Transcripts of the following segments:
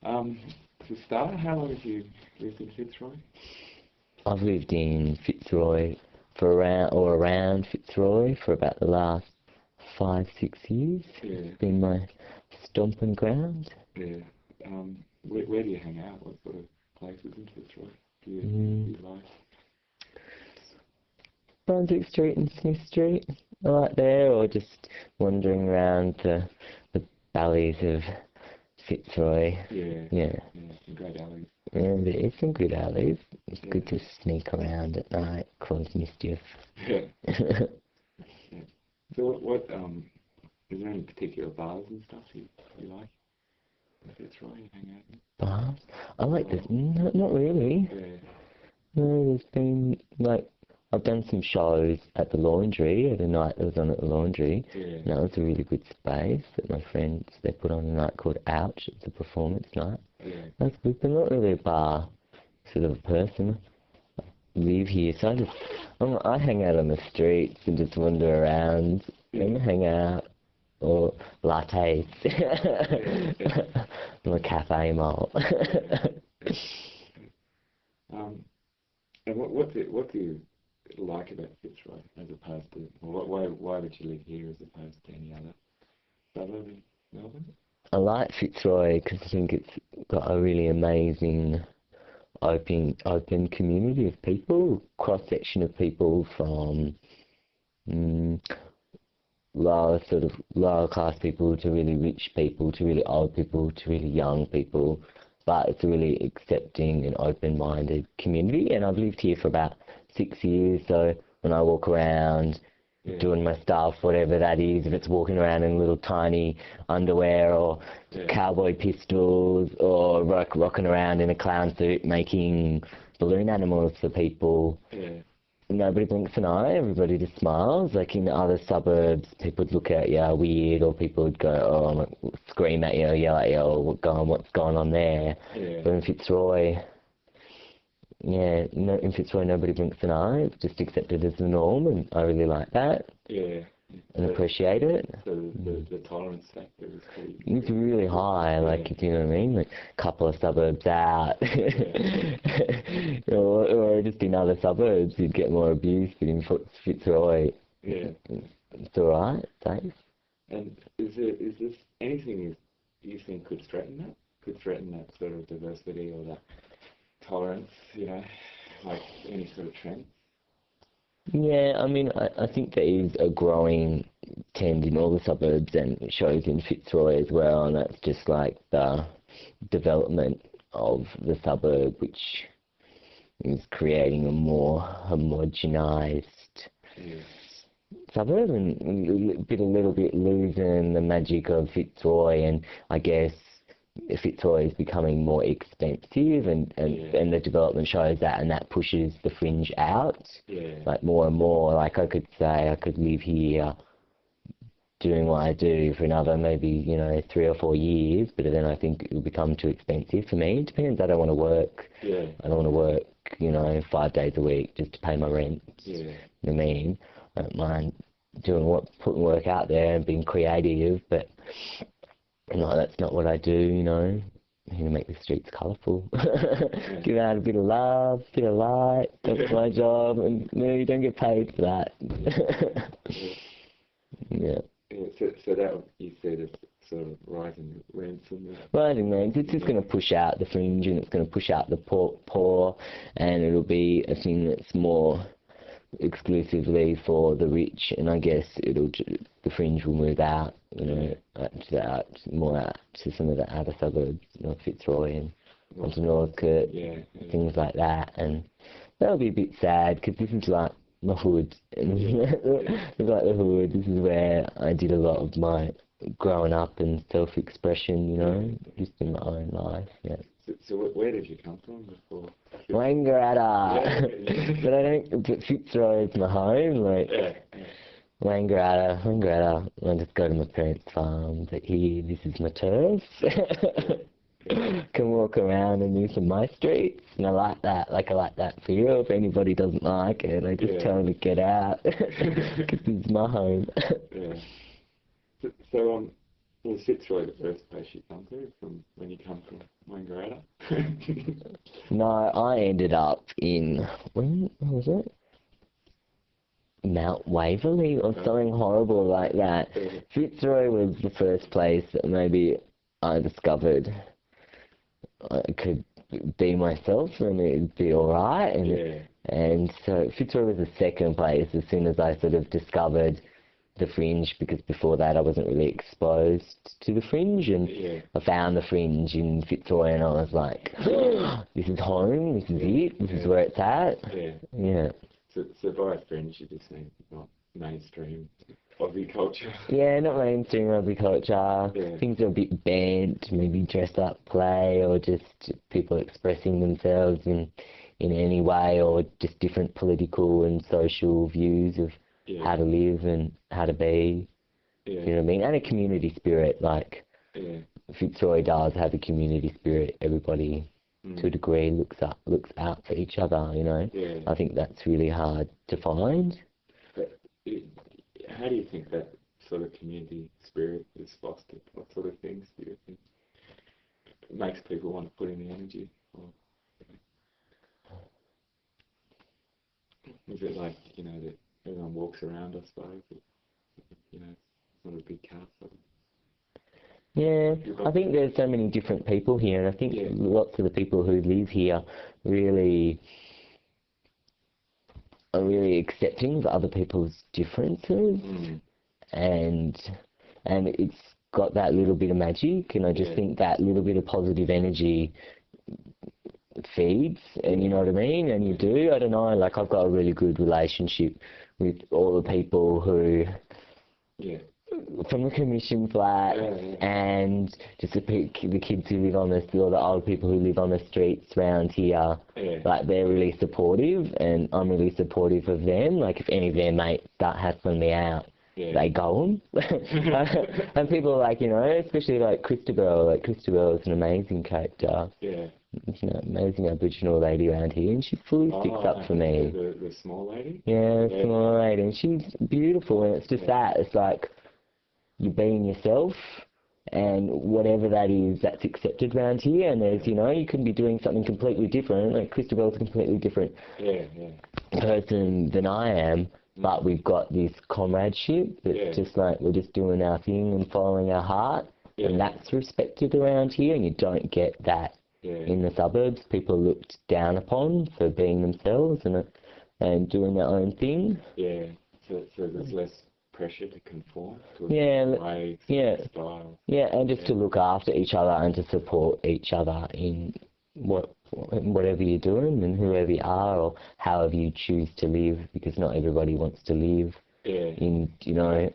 To start, how long have you lived in Fitzroy? I've lived in Fitzroy around Fitzroy for about the last 5, 6 years. Yeah. It's been my stomping ground. Yeah. Where do you hang out? What sort of places in Fitzroy do you like? Brunswick Street and Smith Street, I like there, or just wandering around the valleys of Fitzroy. Yeah. Yeah. Yeah, some great alleys. Yeah, there is some good alleys. It's Yeah. good to sneak around at night, cause mischief. Yeah. Yeah. So is there any particular bars and stuff you like in Fitzroy you hang out in? Bars? I like this. Not really. Yeah. No, there's been, like, I've done some shows at the laundry, at a night that was on at the laundry. Yeah. And that was a really good space that my friends, they put on a night called Ouch. It's a performance night. Yeah. That's good, but not really a bar sort of a person. I live here, so I hang out on the streets and just wander around and hang out. Or lattes. I'm a cafe mole. And what do you like about Fitzroy as opposed to why would you live here as opposed to any other suburb in Melbourne? I like Fitzroy because I think it's got a really amazing open community of people, cross section of people from lower class people to really rich people to really old people to really young people. But it's a really accepting and open-minded community, and I've lived here for about 6 years, so when I walk around doing my stuff, whatever that is, if it's walking around in little tiny underwear or cowboy pistols or rocking around in a clown suit making balloon animals for people, nobody blinks an eye, everybody just smiles. Like in other suburbs, people would look at you weird, or people would go, scream at you, yell at you, what's going on there? Yeah. But in Fitzroy, in Fitzroy nobody blinks an eye, it's just accepted as the norm, and I really like that. Yeah. And appreciate it. So the tolerance factor is pretty... It's really high, like, if you know what I mean, like a couple of suburbs out, or just in other suburbs you'd get more abuse, but in Fitzroy, it's alright, safe. And is this anything you think could threaten that? Could threaten that sort of diversity or that tolerance, like any sort of trend? Yeah, I mean, I think there is a growing trend in all the suburbs, and it shows in Fitzroy as well, and that's just like the development of the suburb, which is creating a more homogenised suburb, and a little bit losing the magic of Fitzroy, and I guess Fitzroy is becoming more expensive, and the development shows that, and that pushes the fringe out, like more and more. Like I could say I could live here doing what I do for another maybe 3 or 4 years, but then I think it will become too expensive for me. It depends. I don't want to work. I don't want to work 5 days a week just to pay my rent. You know what I mean? I don't mind putting work out there and being creative, but no, that's not what I do, I'm here to make the streets colourful. Give out a bit of love, a bit of light, that's my job, and you don't get paid for that. So that, you said, is sort of rising rents and... Rising rents, it's just going to push out the fringe, and it's going to push out the poor, and it'll be a thing that's more exclusively for the rich, and I guess the fringe will move out, more out to some of the outer suburbs, Fitzroy and onto Northcote, things like that, and that'll be a bit sad because this is like my hood, and it's like the hood. This is where I did a lot of my growing up and self-expression, just in my own life. So where did you come from before? Wangaratta. But Fitzroy is my home, Wangaratta. I just go to my parents' farm, but here, this is my turf. Can walk around and use some of my streets, and I like that. I like that feel. If anybody doesn't like it, I just tell them to get out, because it's my home. So was Fitzroy the first place you come to from when you come from Wangaratta? No, I ended up in, when was it? Mount Waverley or something horrible like that. Fitzroy was the first place that maybe I discovered I could be myself and it'd be alright. And so Fitzroy was the second place as soon as I sort of discovered the fringe, because before that I wasn't really exposed to the fringe, and I found the fringe in Fitzroy and I was like, this is home, this is it, this is where it's at. Yeah. So by fringe, you just mean not mainstream Aussie culture. Yeah, not mainstream Aussie culture. Things are a bit bent, maybe dress up play, or just people expressing themselves in any way, or just different political and social views of how to live and how to be. You know what I mean? And a community spirit, like Fitzroy does have a community spirit. Everybody to a degree looks out for each other, you know. I think that's really hard to find. But how do you think that sort of community spirit is fostered? What sort of things do you think makes people want to put in the energy? Or, is it like, you know, that everyone walks around, I suppose? You know, it's not a big castle. Yeah, I think there's so many different people here, and I think lots of the people who live here really are really accepting of other people's differences, and it's got that little bit of magic, and I just think that little bit of positive energy feeds, and you know what I mean, and you do, I don't know, like I've got a really good relationship with all the people who from the commission flat and just the kids who live on or the old people who live on the streets around here, like they're really supportive, and I'm really supportive of them. Like if any of their mates start hassling me out, they go on. And people are like, you know, especially like Christabel. Like Christabel is an amazing character. You know, amazing Aboriginal lady around here, and she fully sticks up for me. The small lady? Yeah, small lady, and she's beautiful, and it's just that, it's like, you're being yourself, and whatever that is, that's accepted around here, and there's, you know, you can be doing something completely different, like Christabel's a completely different person than I am, but we've got this comradeship that's just like, we're just doing our thing and following our heart, and that's respected around here, and you don't get that in the suburbs. People are looked down upon for being themselves and doing their own thing. So there's less pressure to conform to ways, styles. And just to look after each other and to support each other in whatever you're doing and whoever you are or however you choose to live, because not everybody wants to live in, you know,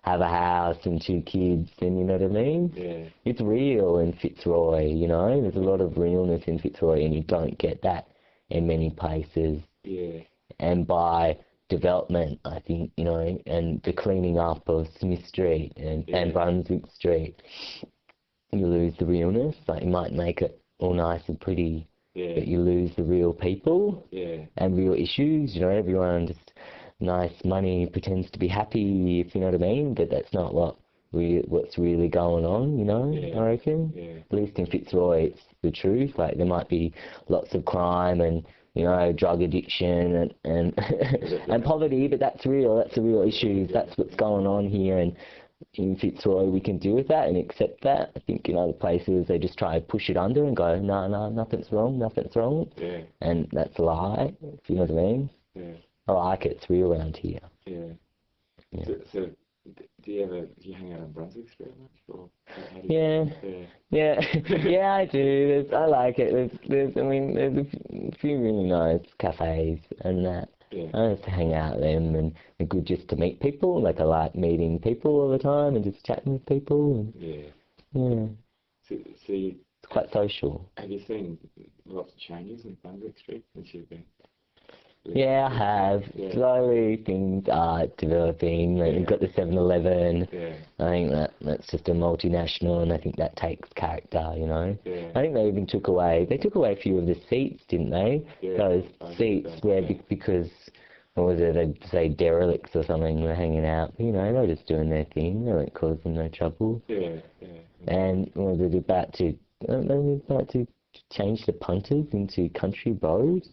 have a house and 2 kids, and you know what I mean? It's real in Fitzroy, you know, there's a lot of realness in Fitzroy, and you don't get that in many places. And by development, I think, you know, and the cleaning up of Smith Street and Brunswick Street, you lose the realness. Like, you might make it all nice and pretty, but you lose the real people and real issues. You know, everyone just nice money pretends to be happy, if you know what I mean, but that's not what's really going on, you know, I reckon. At least in Fitzroy, it's the truth. Like, there might be lots of crime and, you know, drug addiction and poverty, but that's real. That's the real issues. That's what's going on here, and in Fitzroy we can deal with that and accept that. I think in other places they just try to push it under and go, no, nothing's wrong, and that's a lie, if you know what I mean. I like it. It's real around here. So do you hang out on Brunswick Street much? Or how do you I do. I like it. There's a few really nice cafes and that. I just hang out at them, and it's good just to meet people. Like, I like meeting people all the time and just chatting with people. And, So you, it's quite social. Have you seen lots of changes in Brunswick Street since you've been? I have. Slowly things are developing. Like, we've got the 7-Eleven. I think that's just a multinational, and I think that takes character, you know. I think they even took away a few of the seats, didn't they? Those seats where because, what was it, they'd say derelicts or something were hanging out. You know, they're just doing their thing. They weren't causing no trouble. And what was it about to Maybe it's like to change the punters into country roads.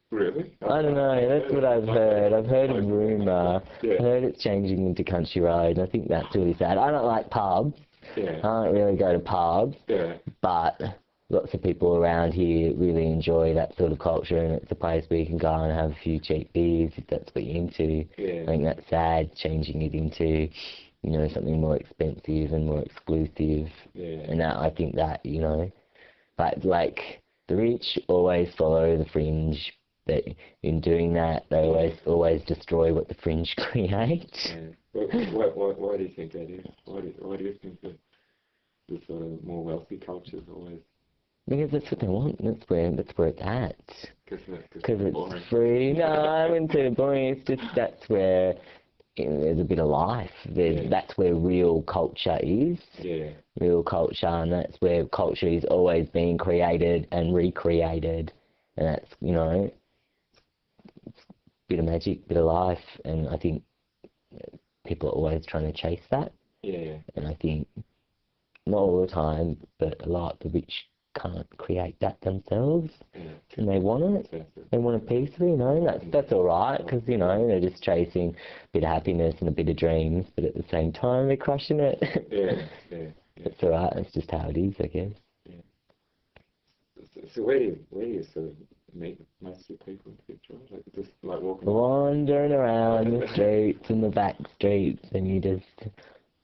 Really? I don't know, that's what I've heard. I've heard a rumour. Yeah. I heard it's changing into country road, and I think that's really sad. I don't like pubs. Yeah. I don't really go to pubs. Yeah. But lots of people around here really enjoy that sort of culture, and it's a place where you can go and have a few cheap beers if that's what you're into. Yeah. I think that's sad, changing it into, you know, something more expensive and more exclusive. Yeah. And that, I think that, you know, but like the rich always follow the fringe. That in doing that, they always destroy what the fringe create. Yeah. Why do you think that is? Why do you think that the sort of more wealthy cultures always? Because that's what they want. That's where it's at. Because it's boring. free. No, I wouldn't say boring. It's just that's where, you know, there's a bit of life. That's where real culture is. Yeah. Real culture, and that's where culture is always being created and recreated, and that's, you know, bit of magic, bit of life, and I think people are always trying to chase that. Yeah. And I think not all the time, but a lot, the rich can't create that themselves, and they want it. They want a piece of it, you know. And that's all right, because, you know, they're just chasing a bit of happiness and a bit of dreams, but at the same time they're crushing it. Yeah. That's all right. That's just how it is, I guess. Yeah. So where do you sort of meet most of the people in Fitzroy? Like just like walking Wandering around the streets and the back streets, and you just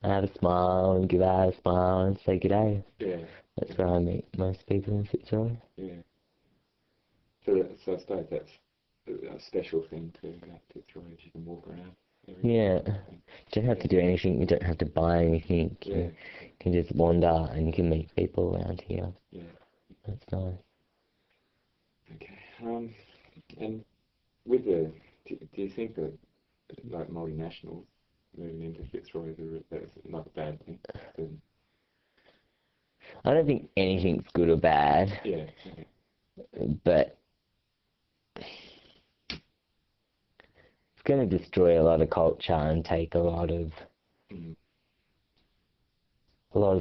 have a smile and give out a smile and say good day. Yeah. That's where I meet most people in Fitzroy. Yeah. So I suppose that's a special thing to Fitzroy, you can walk around. Yeah. You don't have to do anything. You don't have to buy anything. You can just wander and you can meet people around here. Yeah. That's nice. Okay. And with do you think that like multinationals moving into Fitzroy that's not a bad thing? I don't think anything's good or bad. Yeah. But it's going to destroy a lot of culture and take a lot of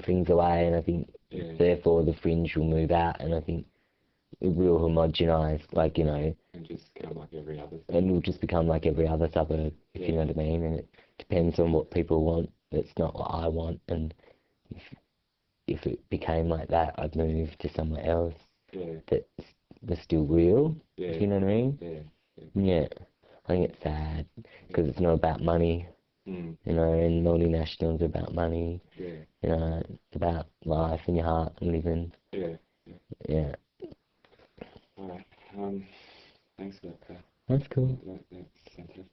things away, and I think therefore the fringe will move out, and I think it will homogenise, like, you know, and just become like every other thing. And it will just become like every other suburb, if you know what I mean, and it depends on what people want. It's not what I want, and if it became like that, I'd move to somewhere else that was still real, if you know what I mean. Yeah. I think it's sad, because it's not about money, you know, and multinationals are about money, you know, it's about life and your heart and living. Yeah. Alright, thanks for that. That's cool. That's fantastic.